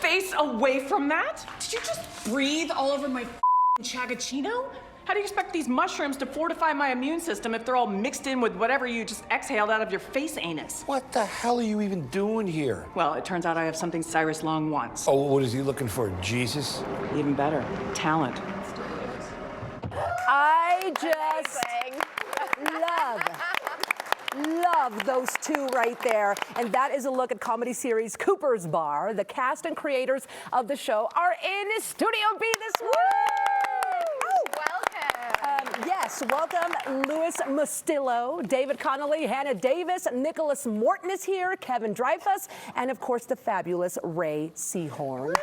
face away from that? Did you just breathe all over my chagachino? How do you expect these mushrooms to fortify my immune system if they're all mixed in with whatever you just exhaled out of your face anus? What the hell are you even doing here? Well, it turns out I have something Cyrus Long wants. Oh, what is he looking for? Jesus? Even better, talent. I just love those two right there. And that is a look at comedy series Cooper's Bar. The cast and creators of the show are in Studio B this morning. Yes, welcome Louis Mustillo, David Connolly, Hannah Davis, Nicholas Morton is here, Kevin Dreyfuss, and of course the fabulous Ray Seehorn.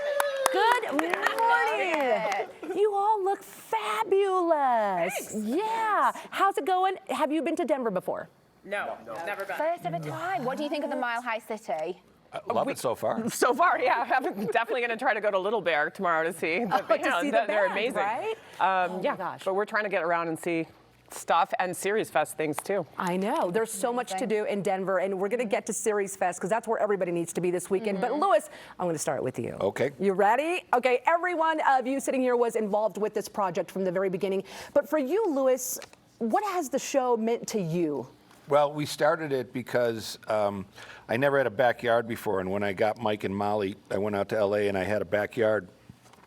Good morning. You all look fabulous. Thanks. Yeah. How's it going? Have you been to Denver before? No, never been. First of a time. What do you think of the Mile High City? I love it so far. So far, yeah. I'm definitely going to try to go to Little Bear tomorrow to see. The they're band, amazing. right? Yeah, gosh. but we're trying to get around and see stuff and SeriesFest things too. I know. There's so much to do in Denver, and we're going to get to SeriesFest because that's where everybody needs to be this weekend. But Louis, I'm going to start with you. Okay. You ready? Okay, every one of you sitting here was involved with this project from the very beginning. But for you, Louis, what has the show meant to you? Well, we started it because I never had a backyard before, and when I got Mike and Molly, I went out to L.A. and I had a backyard.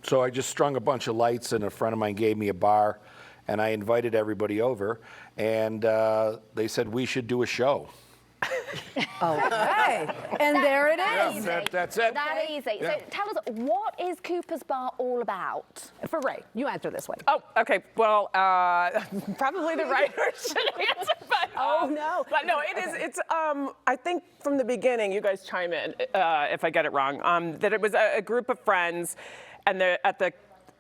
So I just strung a bunch of lights, and a friend of mine gave me a bar, and I invited everybody over, and they said we should do a show. Okay, and there it is. That's it. That easy. Yeah. So tell us, what is Cooper's Bar all about? For Ray, you answer this one. Oh, okay. Well, probably the writers should answer, but Oh, no. But no, it is. It's. I think from the beginning, you guys chime in if I get it wrong. That it was a group of friends, and at the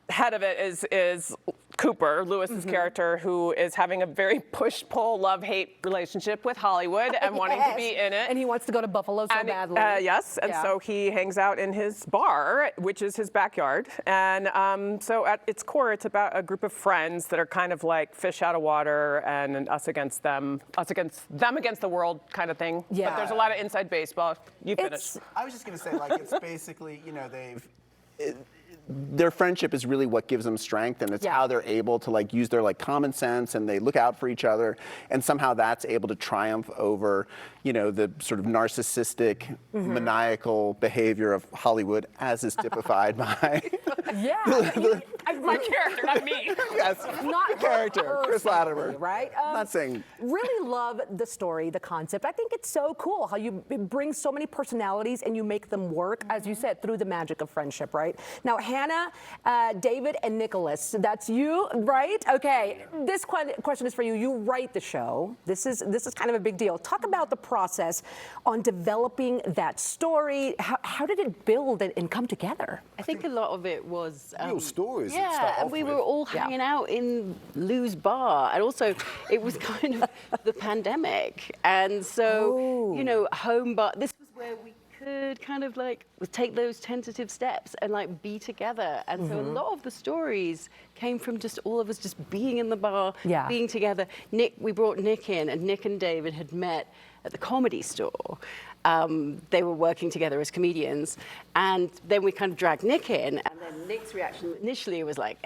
head of it is Cooper, Lewis's character, who is having a very push-pull, love-hate relationship with Hollywood and wanting to be in it. And he wants to go to Buffalo so badly. Yes, and so he hangs out in his bar, which is his backyard. And so at its core, it's about a group of friends that are kind of like fish out of water and us against them against the world kind of thing. Yeah. But there's a lot of inside baseball. You finish. I was just going to say, like, it's basically, you know, their friendship is really what gives them strength, and it's how they're able to like use their like common sense, and they look out for each other, and somehow that's able to triumph over, you know, the sort of narcissistic, maniacal behavior of Hollywood, as is typified by My character, not me. yes, Not character, Chris Latimer. Right? I'm not saying. Really love the story, the concept. I think it's so cool how you bring so many personalities and you make them work, as you said, through the magic of friendship, right? Now, Hannah, David, and Nicholas, that's you, right? Okay, this question is for you. You write the show. This is kind of a big deal. Talk about the process on developing that story. How did it build and come together? I think a lot of it was Real stories that Yeah, start and off we with. were all hanging out in Lou's bar, and also it was kind of the pandemic, and so you know, home bar. This was where we could kind of like take those tentative steps and like be together, and so a lot of the stories came from just all of us just being in the bar, being together. We brought Nick in, and Nick and David had met at the Comedy Store. They were working together as comedians, and then we kind of dragged Nick in, and then Nick's reaction initially was like,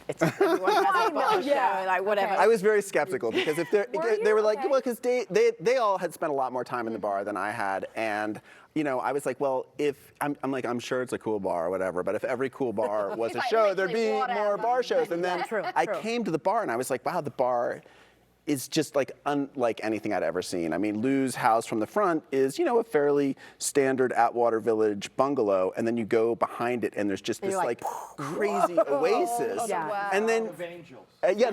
it's everyone has a bar show, like whatever. I was very skeptical because if they were like, well, because they all had spent a lot more time in the bar than I had, and you know, I was like, well, if I'm sure it's a cool bar or whatever, but if every cool bar was a like, show, there'd be whatever. more bar shows. And then I True. came to the bar and I was like, wow, the bar is just like unlike anything I'd ever seen. I mean, Lou's house from the front is, you know, a fairly standard Atwater Village bungalow, and then you go behind it, and there's just this like crazy oasis. Yeah. And then, and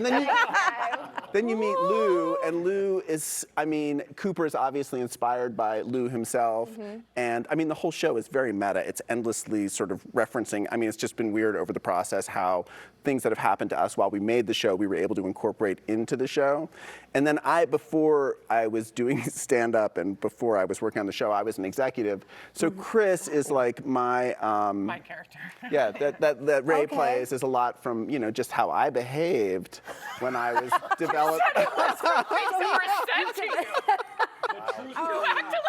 then you meet Lou, and Lou is, I mean, Cooper is obviously inspired by Lou himself, and I mean, the whole show is very meta. It's endlessly sort of referencing. I mean, it's just been weird over the process how things that have happened to us while we made the show, we were able to incorporate into the show. And then before I was doing stand-up and before I was working on the show, I was an executive. So Chris is like my character. Yeah, that Ray plays is a lot from, you know, just how I behaved when I was developing.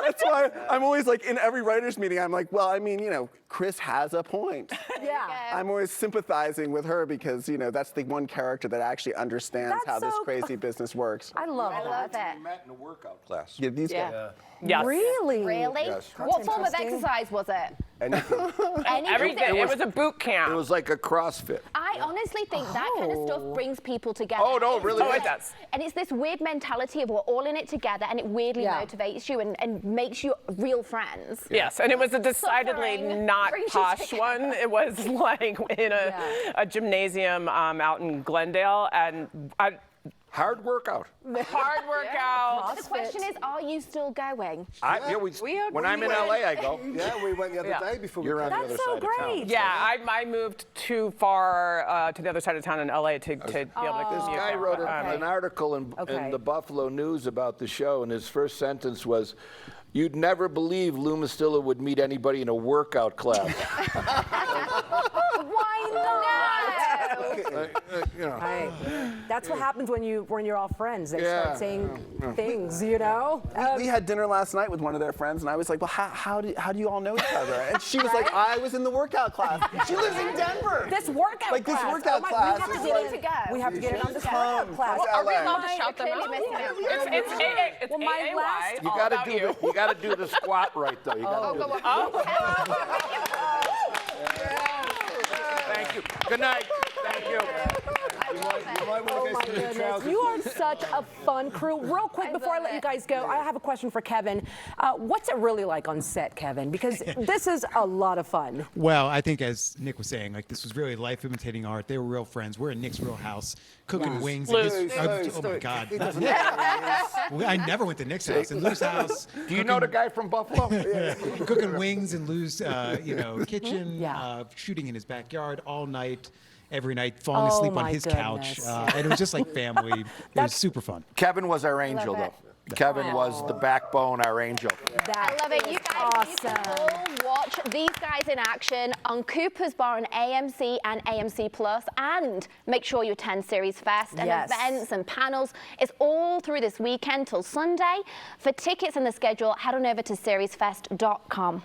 That's why I'm always like in every writer's meeting, I'm like, well, I mean, you know, Chris has a point. Yeah. I'm always sympathizing with her because, you know, that's the one character that actually understands That's how this so- crazy business works. I love I that. love We it. met in a workout class. Yeah, these Yeah. guys. Yes. Really? Really? Yes. What form of interesting. exercise was it? Anything. Everything. It was a boot camp. It was like a CrossFit. I honestly think that kind of stuff brings people together. Oh, no, it really Oh, is. it does. And it's this weird mentality of we're all in it together, and it weirdly Yeah. motivates you and makes you real friends. Yes, and it was a decidedly Suffering not brings you posh together. one. It was like in a gymnasium out in Glendale, and Hard workout. hard workout. The question is, are you still going? When I'm in LA, I go. Yeah, we went the other day before we You're on the That's other so side of town. great. Yeah, I moved too far to the other side of town in LA to be able to This commute. guy wrote Okay. an article in the Buffalo News about the show, and his first sentence was, "You'd never believe Lou Mastilla would meet anybody in a workout class." Why not? You know. Right. That's what happens when you're all friends. They Yeah. start saying things, you know. We had dinner last night with one of their friends, and I was like, well, how do you all know each other? And she was like, I was in the workout class. She lives in Denver. This workout Like, this class. workout my- class We have is to like- get in. to go. We have to get in on this Come. workout class. Come to Are we LA. allowed to shout them Clearly out? missing it. It's AA. It's Well, my AAY. last- You all gotta about do you. you gotta do the squat right though. You gotta do Thank you. Good night. Thank you. Oh my goodness, you are such a fun crew. Real quick, before I let you guys go, I have a question for Kevin. What's it really like on set, Kevin? Because this is a lot of fun. Well, I think as Nick was saying, like this was really life imitating art. They were real friends. We're in Nick's real house, cooking wings. and oh my God. Well, I never went to Nick's house. In Lou's house. Do you know the guy from Buffalo? Cooking wings in Lou's, kitchen, Yeah. shooting in his backyard all night, every night, falling Oh, asleep on my his couch. goodness. And it was just like family. It was super fun. Kevin was our angel, Love though. Kevin was the backbone, our angel. I love it. You guys, you can all watch these guys in action on Cooper's Bar on AMC and AMC Plus, and make sure you attend SeriesFest and Yes. events and panels. It's all through this weekend till Sunday. For tickets and the schedule, head on over to seriesfest.com.